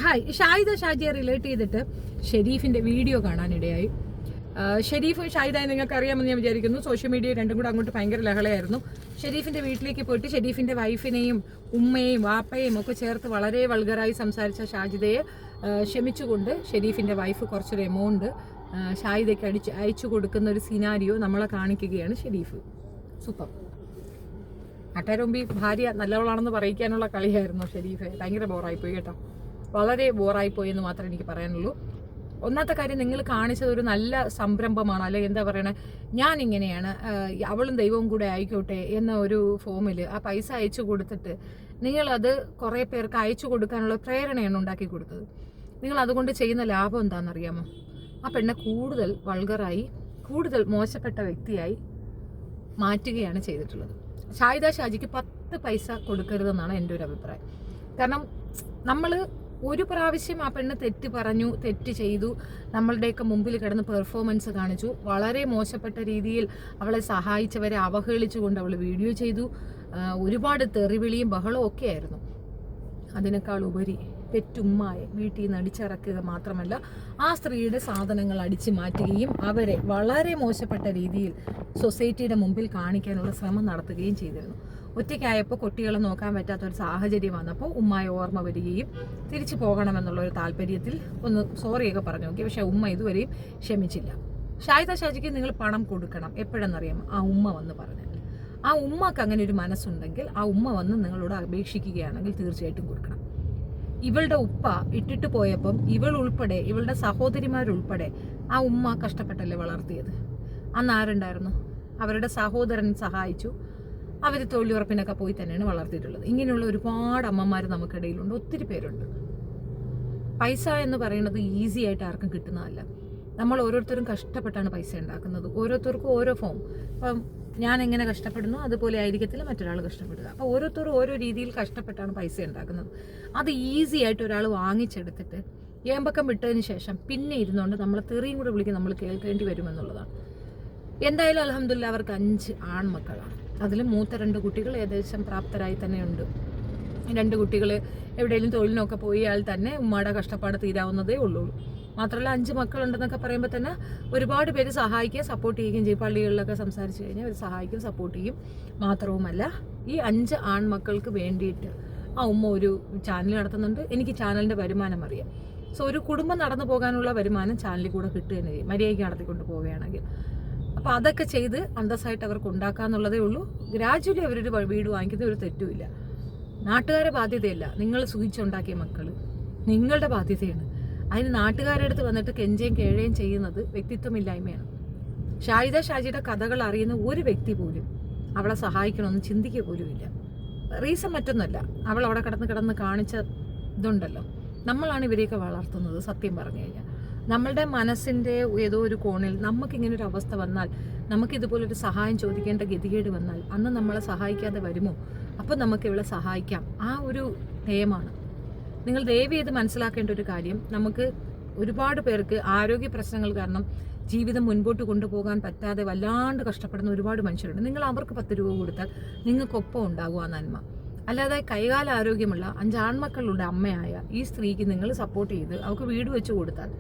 Hi, Shahida ഷാജിയെ relate ചെയ്തിട്ട് ഷെരീഫിന്റെ video കാണാനിടയായി. ഷെരീഫും ഷാഹിദായി നിങ്ങൾക്ക് അറിയാമെന്ന് ഞാൻ വിചാരിക്കുന്നു. സോഷ്യൽ മീഡിയ രണ്ടും കൂടെ അങ്ങോട്ട് ഭയങ്കര ലഹളയായിരുന്നു. ഷെരീഫിന്റെ വീട്ടിലേക്ക് പോയിട്ട് ഷെരീഫിന്റെ വൈഫിനെയും ഉമ്മയും വാപ്പയും ഒക്കെ ചേർത്ത് വളരെ വൾഗറായി സംസാരിച്ച ഷാജിദയെ ക്ഷമിച്ചുകൊണ്ട് ഷെരീഫിന്റെ വൈഫ് കുറച്ചൊരു എമൗണ്ട് ഷാഹിദയ്ക്ക് അയച്ചു കൊടുക്കുന്ന ഒരു സിനാരിയോ നമ്മളെ കാണിക്കുകയാണ് ഷെരീഫ്. സൂപ്പർ. അട്ടാരൊമ്പി ഭാര്യ നല്ലവളാണെന്ന് പറയിക്കാനുള്ള കളിയായിരുന്നു ഷെരീഫ്. ഭയങ്കര ബോറായിപ്പോയി കേട്ടോ, വളരെ ബോറായിപ്പോയി എന്ന് മാത്രമേ എനിക്ക് പറയാനുള്ളൂ. ഒന്നാമത്തെ കാര്യം, നിങ്ങൾ കാണിച്ചത് ഒരു നല്ല സംരംഭമാണ്, അല്ലെങ്കിൽ എന്താ പറയണേ, ഞാൻ ഇങ്ങനെയാണ്, അവളും ദൈവവും കൂടെ ആയിക്കോട്ടെ എന്ന ഒരു ഫോമിൽ ആ പൈസ അയച്ചു കൊടുത്തിട്ട് നിങ്ങളത് കുറേ പേർക്ക് അയച്ചു കൊടുക്കാനുള്ള പ്രേരണയാണ് ഉണ്ടാക്കി കൊടുത്തത്. നിങ്ങൾ അതുകൊണ്ട് ചെയ്യുന്ന ലാഭം എന്താണെന്നറിയാമോ? ആ പെണ്ണെ കൂടുതൽ വൾഗറായി, കൂടുതൽ മോശപ്പെട്ട വ്യക്തിയായി മാറ്റുകയാണ് ചെയ്തിട്ടുള്ളത്. ഷാഹിദ ഷാജിക്ക് 10 പൈസ കൊടുക്കരുതെന്നാണ് എൻ്റെ ഒരു അഭിപ്രായം. കാരണം നമ്മൾ ഒരു പ്രാവശ്യം ആ പെണ്ണ് തെറ്റ് പറഞ്ഞു, തെറ്റ് ചെയ്തു, നമ്മളുടെയൊക്കെ മുമ്പിൽ കിടന്ന് പെർഫോമൻസ് കാണിച്ചു, വളരെ മോശപ്പെട്ട രീതിയിൽ അവളെ സഹായിച്ചവരെ അവഹേളിച്ചുകൊണ്ട് അവൾ വീഡിയോ ചെയ്തു, ഒരുപാട് തെറിവിളിയും ബഹളവും ഒക്കെ ആയിരുന്നു. അതിനേക്കാൾ ഉപരി പെറ്റുമ്മായ വീട്ടിൽ നിന്ന് അടിച്ചിറക്കുക മാത്രമല്ല, ആ സ്ത്രീയുടെ സാധനങ്ങൾ അടിച്ചു മാറ്റുകയും അവരെ വളരെ മോശപ്പെട്ട രീതിയിൽ സൊസൈറ്റിയുടെ മുമ്പിൽ കാണിക്കാനുള്ള ശ്രമം നടത്തുകയും ചെയ്തിരുന്നു. ഒറ്റയ്ക്കായപ്പോൾ കുട്ടികളെ നോക്കാൻ പറ്റാത്ത ഒരു സാഹചര്യം വന്നപ്പോൾ ഉമ്മായ ഓർമ്മ വരികയും തിരിച്ചു പോകണമെന്നുള്ളൊരു താല്പര്യത്തിൽ ഒന്ന് സോറിയൊക്കെ പറഞ്ഞു നോക്കി. പക്ഷെ ഉമ്മ ഇതുവരെയും ക്ഷമിച്ചില്ല. ഷാഹിദ ഷാജിക്ക് നിങ്ങൾ പണം കൊടുക്കണം, എപ്പോഴെന്നറിയാം? ആ ഉമ്മ വന്ന് പറഞ്ഞാൽ. ആ ഉമ്മക്ക് അങ്ങനെ ഒരു മനസ്സുണ്ടെങ്കിൽ ആ ഉമ്മ വന്ന് നിങ്ങളോട് അപേക്ഷിക്കുകയാണെങ്കിൽ തീർച്ചയായിട്ടും കൊടുക്കണം. ഇവളുടെ ഉപ്പ ഇട്ടിട്ട് പോയപ്പം ഇവൾ ഉൾപ്പെടെ, ഇവളുടെ സഹോദരിമാരുൾപ്പെടെ ആ ഉമ്മ കഷ്ടപ്പെട്ടല്ലേ വളർത്തിയത്. അന്ന് ആരുണ്ടായിരുന്നു? അവരുടെ സഹോദരൻ സഹായിച്ചു, അവർ തൊഴിലുറപ്പിനൊക്കെ പോയി തന്നെയാണ് വളർത്തിയിട്ടുള്ളത്. ഇങ്ങനെയുള്ള ഒരുപാട് അമ്മമാർ നമുക്കിടയിലുണ്ട്, ഒത്തിരി പേരുണ്ട്. പൈസ എന്ന് പറയുന്നത് ഈസി ആയിട്ട് ആർക്കും കിട്ടുന്നതല്ല. നമ്മൾ ഓരോരുത്തരും കഷ്ടപ്പെട്ടാണ് പൈസ ഉണ്ടാക്കുന്നത്. ഓരോരുത്തർക്കും ഓരോ ഫോം. ഇപ്പം ഞാൻ എങ്ങനെ കഷ്ടപ്പെടുന്നു അതുപോലെ ആയിരിക്കത്തില്ല മറ്റൊരാൾ കഷ്ടപ്പെടുക. അപ്പോൾ ഓരോരുത്തരും ഓരോ രീതിയിൽ കഷ്ടപ്പെട്ടാണ് പൈസ ഉണ്ടാക്കുന്നത്. അത് ഈസി ആയിട്ട് ഒരാൾ വാങ്ങിച്ചെടുത്തിട്ട് ഏമ്പക്കം വിട്ടതിന് ശേഷം പിന്നെ ഇരുന്നുകൊണ്ട് നമ്മൾ തെറിയും കൂടെ വിളിക്കും നമ്മൾ കേൾക്കേണ്ടി വരുമെന്നുള്ളതാണ്. എന്തായാലും അൽഹംദുലില്ലാ അവർക്ക് 5 ആൺമക്കളാണ്. അതിൽ മൂത്ത 2 കുട്ടികൾ ഏകദേശം പ്രാപ്തരായി തന്നെയുണ്ട്. 2 കുട്ടികൾ എവിടെയെങ്കിലും തൊഴിലിനൊക്കെ പോയാൽ തന്നെ ഉമ്മയുടെ കഷ്ടപ്പാട് തീരാവുന്നതേ ഉള്ളൂ. മാത്രമല്ല 5 മക്കളുണ്ടെന്നൊക്കെ പറയുമ്പോൾ തന്നെ ഒരുപാട് പേര് സഹായിക്കുകയും സപ്പോർട്ട് ചെയ്യുകയും ചെയ്യും. പള്ളികളിലൊക്കെ സംസാരിച്ച് കഴിഞ്ഞാൽ അവർ സഹായിക്കും, സപ്പോർട്ട് ചെയ്യും. മാത്രവുമല്ല, ഈ 5 ആൺമക്കൾക്ക് വേണ്ടിയിട്ട് ആ ഉമ്മ ഒരു ചാനൽ നടത്തുന്നുണ്ട്. എനിക്ക് ചാനലിൻ്റെ വരുമാനം അറിയാം. സോ ഒരു കുടുംബം നടന്നു പോകാനുള്ള വരുമാനം ചാനലിൽ കൂടെ കിട്ടുകയും ചെയ്യും, മര്യാദയ്ക്ക് നടത്തിക്കൊണ്ട് പോവുകയാണെങ്കിൽ. അപ്പോൾ അതൊക്കെ ചെയ്ത് അന്തസ്സായിട്ട് അവർക്ക് ഉണ്ടാക്കാന്നുള്ളതേ ഉള്ളൂ. ഗ്രാജുവലി അവരൊരു വീട് വാങ്ങിക്കുന്ന ഒരു തെറ്റുമില്ല. നാട്ടുകാരെ ബാധ്യതയല്ല. നിങ്ങൾ സുഖിച്ചുണ്ടാക്കിയ മക്കൾ നിങ്ങളുടെ ബാധ്യതയാണ്. അതിന് നാട്ടുകാരുടെ അടുത്ത് വന്നിട്ട് കെഞ്ചയും കേഴയും ചെയ്യുന്നത് വ്യക്തിത്വമില്ലായ്മയാണ്. ഷാഹിദ ഷാജിയുടെ കഥകൾ അറിയുന്ന ഒരു വ്യക്തി പോലും അവളെ സഹായിക്കണമെന്ന് ചിന്തിക്കുക പോലും ഇല്ല. റീസൺ മറ്റൊന്നുമല്ല, അവൾ അവിടെ കിടന്ന് കാണിച്ച ഇതുണ്ടല്ലോ. നമ്മളാണ് ഇവരെയൊക്കെ വളർത്തുന്നത്. സത്യം പറഞ്ഞു കഴിഞ്ഞാൽ നമ്മളുടെ മനസ്സിൻ്റെ ഏതോ ഒരു കോണിൽ നമുക്കിങ്ങനൊരു അവസ്ഥ വന്നാൽ, നമുക്കിതുപോലൊരു സഹായം ചോദിക്കേണ്ട ഗതികേട് വന്നാൽ അന്ന് നമ്മളെ സഹായിക്കാതെ വരുമോ? അപ്പം നമുക്ക് ഇവളെ സഹായിക്കാം. ആ ഒരു നയമാണ്. നിങ്ങൾ ദയവ് ചെയ്ത് മനസ്സിലാക്കേണ്ട ഒരു കാര്യം, നമുക്ക് ഒരുപാട് പേർക്ക് ആരോഗ്യ പ്രശ്നങ്ങൾ കാരണം ജീവിതം മുൻപോട്ട് കൊണ്ടുപോകാൻ പറ്റാതെ വല്ലാണ്ട് കഷ്ടപ്പെടുന്ന ഒരുപാട് മനുഷ്യരുണ്ട്. നിങ്ങൾ അവർക്ക് 10 രൂപ കൊടുത്താൽ നിങ്ങൾക്കൊപ്പം ഉണ്ടാകും ആ നന്മ. അല്ലാതെ കൈകാല ആരോഗ്യമുള്ള 5 ആൺമക്കളുടെ അമ്മയായ ഈ സ്ത്രീക്ക് നിങ്ങൾ സപ്പോർട്ട് ചെയ്ത് അവർക്ക് വീട് വെച്ച് കൊടുത്താൽ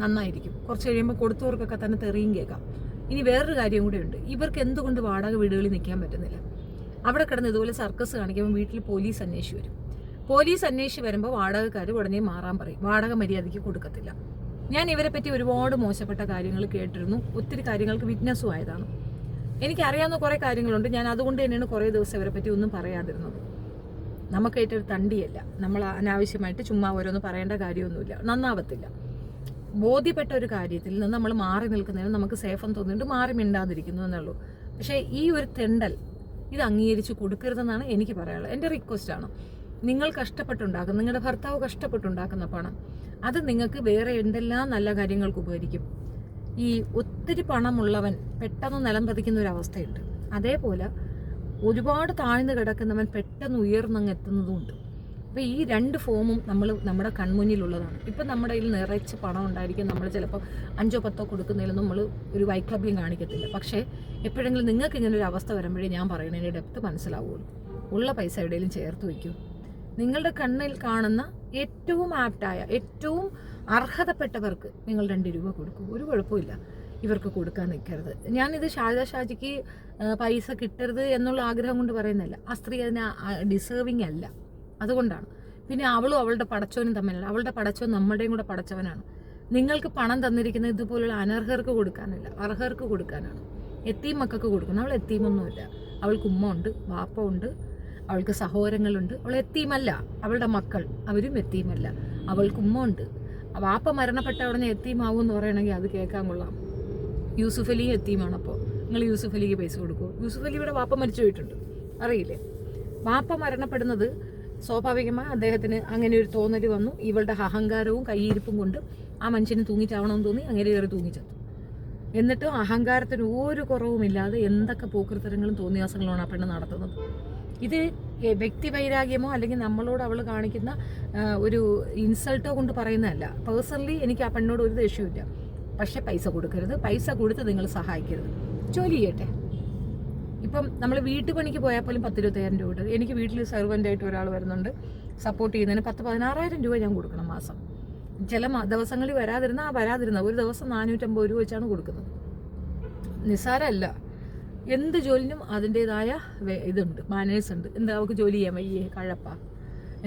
നന്നായിരിക്കും. കുറച്ച് കഴിയുമ്പോൾ കൊടുത്തവർക്കൊക്കെ തന്നെ തെറിയും കേൾക്കാം. ഇനി വേറൊരു കാര്യം കൂടെ ഉണ്ട്. ഇവർക്ക് എന്തുകൊണ്ട് വാടക വീടുകളിൽ നിൽക്കാൻ പറ്റുന്നില്ല? അവിടെ കിടന്ന് ഇതുപോലെ സർക്കസ് കാണിക്കുമ്പോൾ വീട്ടിൽ പോലീസ് അന്വേഷിച്ച് വരും. പോലീസ് അന്വേഷിച്ച് വരുമ്പോൾ വാടകക്കാർ ഉടനെ മാറാൻ പറയും. വാടക മര്യാദയ്ക്ക് കൊടുക്കത്തില്ല. ഞാൻ ഇവരെ പറ്റി ഒരുപാട് മോശപ്പെട്ട കാര്യങ്ങൾ കേട്ടിരുന്നു. ഒത്തിരി കാര്യങ്ങൾക്ക് വിറ്റ്നസ്സും ആയതാണ്. എനിക്കറിയാവുന്ന കുറേ കാര്യങ്ങളുണ്ട്. ഞാൻ അതുകൊണ്ട് തന്നെയാണ് കുറേ ദിവസം ഇവരെ പറ്റി ഒന്നും പറയാതിരുന്നത്. നമുക്കായിട്ടൊരു തണ്ടിയല്ല. നമ്മൾ അനാവശ്യമായിട്ട് ചുമ്മാ ഓരോന്ന് പറയേണ്ട കാര്യമൊന്നുമില്ല, നന്നാവത്തില്ല. ബോധ്യപ്പെട്ട ഒരു കാര്യത്തിൽ നിന്ന് നമ്മൾ മാറി നിൽക്കുന്നതിന് നമുക്ക് സേഫെന്ന് തോന്നിയിട്ട് മാറി മിണ്ടാതിരിക്കുന്നു എന്നുള്ളൂ. പക്ഷേ ഈ ഒരു തെണ്ടൽ ഇത് അംഗീകരിച്ച് കൊടുക്കരുതെന്നാണ് എനിക്ക് പറയാനുള്ളത്. എൻ്റെ റിക്വസ്റ്റാണ്. നിങ്ങൾ കഷ്ടപ്പെട്ടുണ്ടാക്കുന്ന, നിങ്ങളുടെ ഭർത്താവ് കഷ്ടപ്പെട്ടുണ്ടാക്കുന്ന പണം അത് നിങ്ങൾക്ക് വേറെ എന്തെല്ലാം നല്ല കാര്യങ്ങൾക്ക് ഉപകരിക്കും. ഈ ഒത്തിരി പണമുള്ളവൻ പെട്ടെന്ന് നിലം പതിക്കുന്ന ഒരു അവസ്ഥയുണ്ട്. അതേപോലെ ഒരുപാട് താഴ്ന്നു കിടക്കുന്നവൻ പെട്ടെന്ന് ഉയർന്നങ്ങ് എത്തുന്നതുമുണ്ട്. അപ്പോൾ ഈ 2 ഫോമും നമ്മുടെ കൺമുന്നിലുള്ളതാണ്. ഇപ്പം നമ്മുടെ കയ്യിൽ നിറച്ച് പണം ഉണ്ടായിരിക്കും. നമ്മൾ ചിലപ്പോൾ 5 or 10 കൊടുക്കുന്നതിൽ നമ്മൾ ഒരു വൈക്ലഭ്യം കാണിക്കത്തില്ല. പക്ഷേ എപ്പോഴെങ്കിലും നിങ്ങൾക്ക് ഇങ്ങനെ ഒരു അവസ്ഥ വരുമ്പോഴേ ഞാൻ പറയുന്നതിൻ്റെ ഡെപ്ത് മനസ്സിലാവുള്ളൂ. ഉള്ള പൈസ എവിടെയെങ്കിലും ചേർത്ത് വയ്ക്കൂ. നിങ്ങളുടെ കണ്ണിൽ കാണുന്ന ഏറ്റവും ആപ്റ്റായ, ഏറ്റവും അർഹതപ്പെട്ടവർക്ക് നിങ്ങൾ 2 രൂപ കൊടുക്കും. ഒരു കുഴപ്പമില്ല, ഇവർക്ക് കൊടുക്കാൻ നിൽക്കരുത്. ഞാനിത് ഷാഹിദ ഷാജിക്ക് പൈസ കിട്ടരുത് എന്നുള്ള ആഗ്രഹം കൊണ്ട് പറയുന്നില്ല. ആ സ്ത്രീ അതിന് ഡിസേർവിങ് അല്ല, അതുകൊണ്ടാണ്. പിന്നെ അവളും അവളുടെ പടച്ചവനും തമ്മിലല്ല. അവളുടെ പടച്ചവൻ നമ്മുടെയും കൂടെ പടച്ചവനാണ്. നിങ്ങൾക്ക് പണം തന്നിരിക്കുന്നത് ഇതുപോലുള്ള അനർഹർക്ക് കൊടുക്കാനല്ല, അർഹർക്ക് കൊടുക്കാനാണ്. എത്തീം മക്കൾക്ക് കൊടുക്കണം. അവൾ എത്തീമൊന്നുമില്ല. അവൾക്ക് ഉമ്മ ഉണ്ട്, വാപ്പ ഉണ്ട്, അവൾക്ക് സഹോദരങ്ങളുണ്ട്. അവൾ എത്തീമല്ല. അവളുടെ മക്കൾ അവരും എത്തീമല്ല. അവൾക്ക് ഉമ്മ ഉണ്ട്. വാപ്പ മരണപ്പെട്ട ഉടനെ എത്തീമാവും എന്ന് പറയണമെങ്കിൽ അത് കേൾക്കാൻ കൊള്ളാം. യൂസുഫ് അലി എത്തീമാണ്. അപ്പോൾ നിങ്ങൾ യൂസുഫ് അലിക്ക് പൈസ കൊടുക്കുമോ? യൂസുഫ് അലിയുടെ വാപ്പ മരിച്ചു പോയിട്ടുണ്ട്, അറിയില്ലേ? വാപ്പ മരണപ്പെടുന്നത് സ്വാഭാവികമായി അദ്ദേഹത്തിന് അങ്ങനെ ഒരു തോന്നൽ വന്നു. ഇവളുടെ അഹങ്കാരവും കയ്യിരിപ്പും കൊണ്ട് ആ മനുഷ്യന് തൂങ്ങിച്ചാവണമെന്ന് തോന്നി, അങ്ങനെ കയറി തൂങ്ങിച്ചത്തു. എന്നിട്ട് അഹങ്കാരത്തിന് ഒരു കുറവുമില്ലാതെ എന്തൊക്കെ പോക്കൃത്തരങ്ങളും തോന്നിയാസങ്ങളുമാണ് ആ പെണ്ണ് നടത്തുന്നത്. ഇത് വ്യക്തിവൈരാഗ്യമോ അല്ലെങ്കിൽ നമ്മളോട് അവൾ കാണിക്കുന്ന ഒരു ഇൻസൾട്ടോ കൊണ്ട് പറയുന്നതല്ല. പേഴ്സണലി എനിക്ക് ആ പെണ്ണോട് ഒരു ദേഷ്യമില്ല. പക്ഷെ പൈസ കൊടുക്കരുത്, പൈസ കൊടുത്ത് നിങ്ങൾ സഹായിക്കരുത്. ജോലി ചെയ്യട്ടെ. ഇപ്പം നമ്മൾ വീട്ടുപണിക്ക് പോയാൽ പോലും 10-25,000 രൂപ കിട്ടും. എനിക്ക് വീട്ടിൽ സെർവൻ്റായിട്ട് ഒരാൾ വരുന്നുണ്ട്, സപ്പോർട്ട് ചെയ്യുന്നതിന് 10-16,000 രൂപ ഞാൻ കൊടുക്കണം മാസം. ചില ദിവസങ്ങളിൽ വരാതിരുന്ന ഒരു ദിവസം 450 രൂപ വെച്ചാണ് കൊടുക്കുന്നത്. നിസ്സാരമല്ല. എന്ത് ജോലിനും അതിൻ്റെതായ ഇതുണ്ട്, മാനേഴ്സ് ഉണ്ട്. എന്താ അവൾക്ക് ജോലി ചെയ്യാൻ വയ്യേ, കഴപ്പ?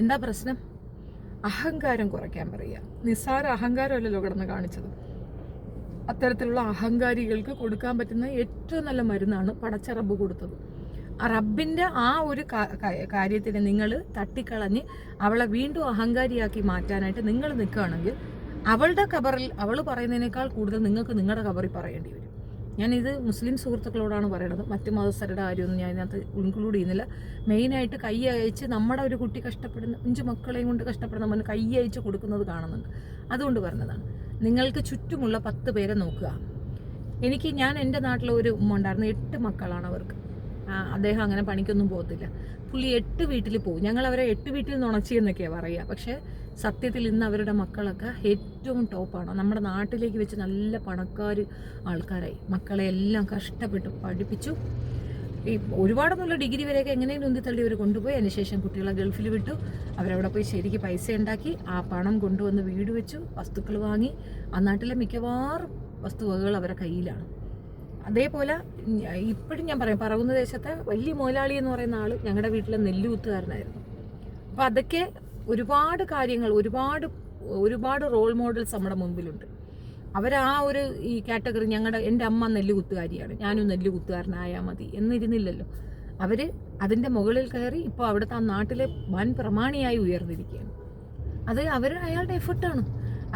എന്താ പ്രശ്നം? അഹങ്കാരം കുറയ്ക്കാൻ പറയുക. നിസ്സാര അഹങ്കാരമല്ലല്ലോ കിടന്ന് കാണിച്ചത്. അത്തരത്തിലുള്ള അഹങ്കാരികൾക്ക് കൊടുക്കാൻ പറ്റുന്ന ഏറ്റവും നല്ല മരുന്നാണ് പടച്ച റബ്ബ് കൊടുത്തത്. ആ റബ്ബിൻ്റെ ആ ഒരു കാര്യത്തിനെ നിങ്ങൾ തട്ടിക്കളഞ്ഞ് അവളെ വീണ്ടും അഹങ്കാരിയാക്കി മാറ്റാനായിട്ട് നിങ്ങൾ നിൽക്കുകയാണെങ്കിൽ അവളുടെ ഖബറിൽ അവൾ പറയുന്നതിനേക്കാൾ കൂടുതൽ നിങ്ങൾക്ക് നിങ്ങളുടെ ഖബറിൽ പറയേണ്ടി വരും. ഞാനിത് മുസ്ലിം സുഹൃത്തുക്കളോടാണ് പറയണത്. മറ്റു മതസ്ഥരുടെ കാര്യമൊന്നും ഞാൻ ഇതിനകത്ത് ഇൻക്ലൂഡ് ചെയ്യുന്നില്ല. മെയിനായിട്ട് കൈ അയച്ച് നമ്മുടെ ഒരു കുട്ടി കഷ്ടപ്പെടുന്ന 5 മക്കളെയും കൊണ്ട് കഷ്ടപ്പെടുന്ന മോന് കൈ അയച്ച് കൊടുക്കുന്നത് കാണുന്നുണ്ട്. അതുകൊണ്ട് പറഞ്ഞതാണ്. നിങ്ങൾക്ക് ചുറ്റുമുള്ള 10 പേരെ നോക്കുക. ഞാൻ എൻ്റെ നാട്ടിൽ ഒരു ഉമ്മ ഉണ്ടായിരുന്നു. 8 മക്കളാണ് അവർക്ക്. അദ്ദേഹം അങ്ങനെ പണിക്കൊന്നും പോകത്തില്ല. പുള്ളി 8 വീട്ടിൽ പോകും. ഞങ്ങൾ അവരെ 8 വീട്ടിൽ നുണച്ചി എന്നൊക്കെയാണ് പറയുക. പക്ഷേ സത്യത്തിൽ ഇന്ന് അവരുടെ മക്കളൊക്കെ ഏറ്റവും ടോപ്പാണ്. നമ്മുടെ നാട്ടിലേക്ക് വെച്ച് നല്ല പണക്കാർ ആൾക്കാരായി. മക്കളെ എല്ലാം കഷ്ടപ്പെട്ട് പഠിപ്പിച്ചു. ഈ ഒരുപാടൊന്നുമില്ല, ഡിഗ്രി വരെയൊക്കെ എങ്ങനെയും ഉന്തിത്തള്ളി അവർ കൊണ്ടുപോയി. അതിനുശേഷം കുട്ടികളെ ഗൾഫിൽ വിട്ടു. അവരവിടെ പോയി ശരിക്ക് പൈസ ഉണ്ടാക്കി ആ പണം കൊണ്ടുവന്ന് വീട് വെച്ചു, വസ്തുക്കൾ വാങ്ങി. ആ നാട്ടിലെ മിക്കവാറും വസ്തുവകകൾ അവരുടെ കയ്യിലാണ്. അതേപോലെ ഇപ്പോഴും ഞാൻ പറയാം, പറവുന്ന ദേശത്തെ വലിയ മുതലാളി എന്ന് പറയുന്ന ആൾ ഞങ്ങളുടെ വീട്ടിലെ നെല്ലുകുത്തുകാരനായിരുന്നു. അപ്പോൾ അതൊക്കെ ഒരുപാട് കാര്യങ്ങൾ, ഒരുപാട് റോൾ മോഡൽസ് നമ്മുടെ മുമ്പിലുണ്ട്. ആ ഒരു ഈ കാറ്റഗറി എൻ്റെ അമ്മ നെല്ലുകുത്തുകാരിയാണ്, ഞാനും നെല്ലുകുത്തുകാരനായാൽ മതി എന്നിരുന്നില്ലല്ലോ. അവർ അതിൻ്റെ മുകളിൽ കയറി ഇപ്പോൾ അവിടുത്തെ ആ നാട്ടിലെ വൻ പ്രമാണിയായി ഉയർന്നിരിക്കുകയാണ്. അത് അയാളുടെ എഫർട്ടാണ്.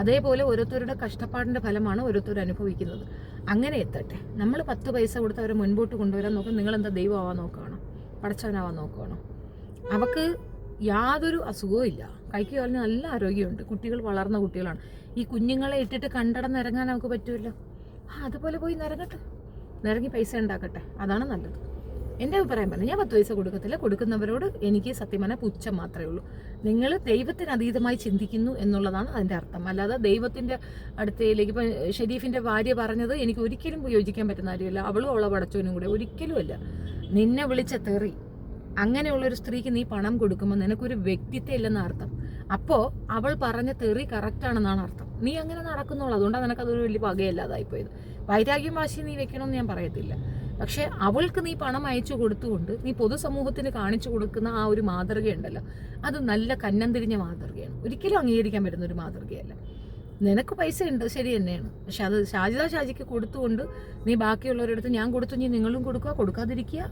അതേപോലെ ഓരോരുത്തരുടെ കഷ്ടപ്പാടിൻ്റെ ഫലമാണ് ഓരോരുത്തർ അനുഭവിക്കുന്നത്. അങ്ങനെ എത്തട്ടെ. നമ്മൾ 10 പൈസ കൊടുത്ത് അവരെ മുൻപോട്ട് കൊണ്ടുവരാൻ നോക്കും. നിങ്ങളെന്താ ദൈവമാവാൻ നോക്കുകയാണോ, പടച്ചവനാവാൻ നോക്കുകയാണോ? അവൾക്ക് യാതൊരു അസുഖവും ഇല്ല. കൈക്ക് കാലിന് നല്ല ആരോഗ്യമുണ്ട്. കുട്ടികൾ വളർന്ന കുട്ടികളാണ്. ഈ കുഞ്ഞുങ്ങളെ ഇട്ടിട്ട് കണ്ടടന്നിറങ്ങാൻ നമുക്ക് പറ്റുമല്ലോ. അതുപോലെ പോയി നിറങ്ങി പൈസ ഉണ്ടാക്കട്ടെ. അതാണ് നല്ലത്. എൻ്റെ അഭിപ്രായം പറഞ്ഞു. ഞാൻ 10 പൈസ കൊടുക്കത്തില്ല. കൊടുക്കുന്നവരോട് എനിക്ക് സത്യം പറഞ്ഞാൽ പുച്ഛം മാത്രമേ ഉള്ളൂ. നിങ്ങൾ ദൈവത്തിന് അതീതമായി ചിന്തിക്കുന്നു എന്നുള്ളതാണ് അതിൻ്റെ അർത്ഥം. അല്ലാതെ ദൈവത്തിൻ്റെ അടുത്തേക്ക് ഇപ്പം ഷെരീഫിൻ്റെ ഭാര്യ പറഞ്ഞത് എനിക്ക് ഒരിക്കലും യോജിക്കാൻ പറ്റുന്ന കാര്യമല്ല. അവളും അവളെ പടച്ചവനും കൂടെ ഒരിക്കലുമല്ല. നിന്നെ വിളിച്ച തെറി, അങ്ങനെയുള്ളൊരു സ്ത്രീക്ക് നീ പണം കൊടുക്കുമ്പോൾ നിനക്കൊരു വ്യക്തിത്വം ഇല്ലെന്ന അർത്ഥം. അപ്പോൾ അവൾ പറഞ്ഞ തെറി കറക്റ്റാണെന്നാണ് അർത്ഥം. നീ അങ്ങനെ നടക്കുന്നുള്ളൂ. അതുകൊണ്ടാണ് നിനക്കതൊരു വലിയ വകയല്ലാതായിപ്പോയത്. വൈരാഗ്യം വാശി നീ വെക്കണമെന്ന് ഞാൻ പറയത്തില്ല. പക്ഷെ അവൾക്ക് നീ പണം അയച്ചു കൊടുത്തുകൊണ്ട് നീ പൊതുസമൂഹത്തിന് കാണിച്ചു കൊടുക്കുന്ന ആ ഒരു മാതൃകയുണ്ടല്ലോ, അത് നല്ല കന്നം തിരിഞ്ഞ മാതൃകയാണ്. ഒരിക്കലും അംഗീകരിക്കാൻ പറ്റുന്ന ഒരു മാതൃകയല്ല. നിനക്ക് പൈസ ഉണ്ട്, ശരി തന്നെയാണ്. പക്ഷെ അത് ഷാജിക്ക് കൊടുത്തുകൊണ്ട് നീ ബാക്കിയുള്ളവരടുത്ത് ഞാൻ കൊടുത്തു നീ നിങ്ങളും കൊടുക്കാതിരിക്കുക,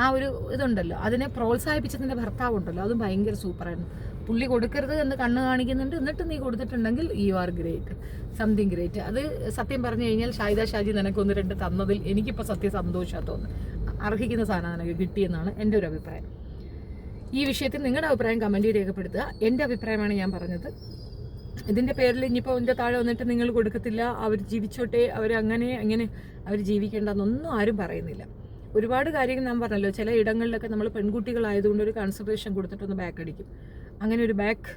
ആ ഒരു ഇതുണ്ടല്ലോ, അതിനെ പ്രോത്സാഹിപ്പിച്ചതിൻ്റെ ഭർത്താവുണ്ടല്ലോ, അതും ഭയങ്കര സൂപ്പറായിരുന്നു. പുള്ളി കൊടുക്കരുത് എന്ന് കണ്ണ് കാണിക്കുന്നുണ്ട്, എന്നിട്ട് നീ കൊടുത്തിട്ടുണ്ടെങ്കിൽ you are great, something great. അത് സത്യം പറഞ്ഞു കഴിഞ്ഞാൽ ഷാജി നിനക്ക് 1-2 തന്നതിൽ എനിക്കിപ്പോൾ സന്തോഷമാണ് തോന്നുന്നത്. അർഹിക്കുന്ന സാധനം നിനക്ക് കിട്ടിയെന്നാണ് എൻ്റെ ഒരു അഭിപ്രായം. ഈ വിഷയത്തിൽ നിങ്ങളുടെ അഭിപ്രായം കമൻറ്റ് രേഖപ്പെടുത്തുക. എൻ്റെ അഭിപ്രായമാണ് ഞാൻ പറഞ്ഞത്. ഇതിൻ്റെ പേരിൽ ഇനിയിപ്പോൾ എൻ്റെ താഴെ വന്നിട്ട് നിങ്ങൾ കൊടുക്കത്തില്ല, അവർ ജീവിച്ചോട്ടെ, അങ്ങനെ അവർ ജീവിക്കേണ്ടെന്നൊന്നും ആരും പറയുന്നില്ല. ഒരുപാട് കാര്യങ്ങൾ ഞാൻ പറഞ്ഞല്ലോ, ചില ഇടങ്ങളിലൊക്കെ നമ്മൾ പെൺകുട്ടികളായതുകൊണ്ട് ഒരു കൺസിഡറേഷൻ കൊടുത്തിട്ടൊന്ന് ബാക്ക് അടിക്കും. അങ്ങനെ ഒരു ബാക്ക്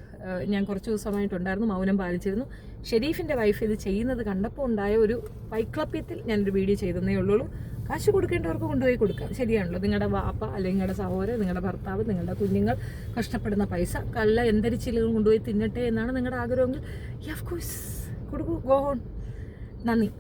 ഞാൻ കുറച്ച് ദിവസമായിട്ടുണ്ടായിരുന്നു, മൗനം പാലിച്ചിരുന്നു. ഷെരീഫിൻ്റെ വൈഫ് ഇത് ചെയ്യുന്നത് കണ്ടപ്പോൾ ഉണ്ടായ ഒരു വൈക്ലപ്യത്തിൽ ഞാനൊരു വീഡിയോ ചെയ്തതേ ഉള്ളൂ. കാശ് കൊടുക്കേണ്ടവർക്ക് കൊണ്ടുപോയി കൊടുക്കാം, ശരിയാണല്ലോ. നിങ്ങളുടെ വാപ്പ അല്ലെങ്കിൽ നിങ്ങളുടെ സഹോദരൻ, നിങ്ങളുടെ ഭർത്താവ്, നിങ്ങളുടെ കുഞ്ഞുങ്ങൾ കഷ്ടപ്പെടുന്ന പൈസ കല്ല എന്തരിച്ചിലും കൊണ്ടുപോയി തിന്നട്ടെ എന്നാണ് നിങ്ങളുടെ ആഗ്രഹമെങ്കിൽ ഓഫ് കോഴ്സ് കൊടുക്കൂ, ഗോ ഓൺ. നന്ദി.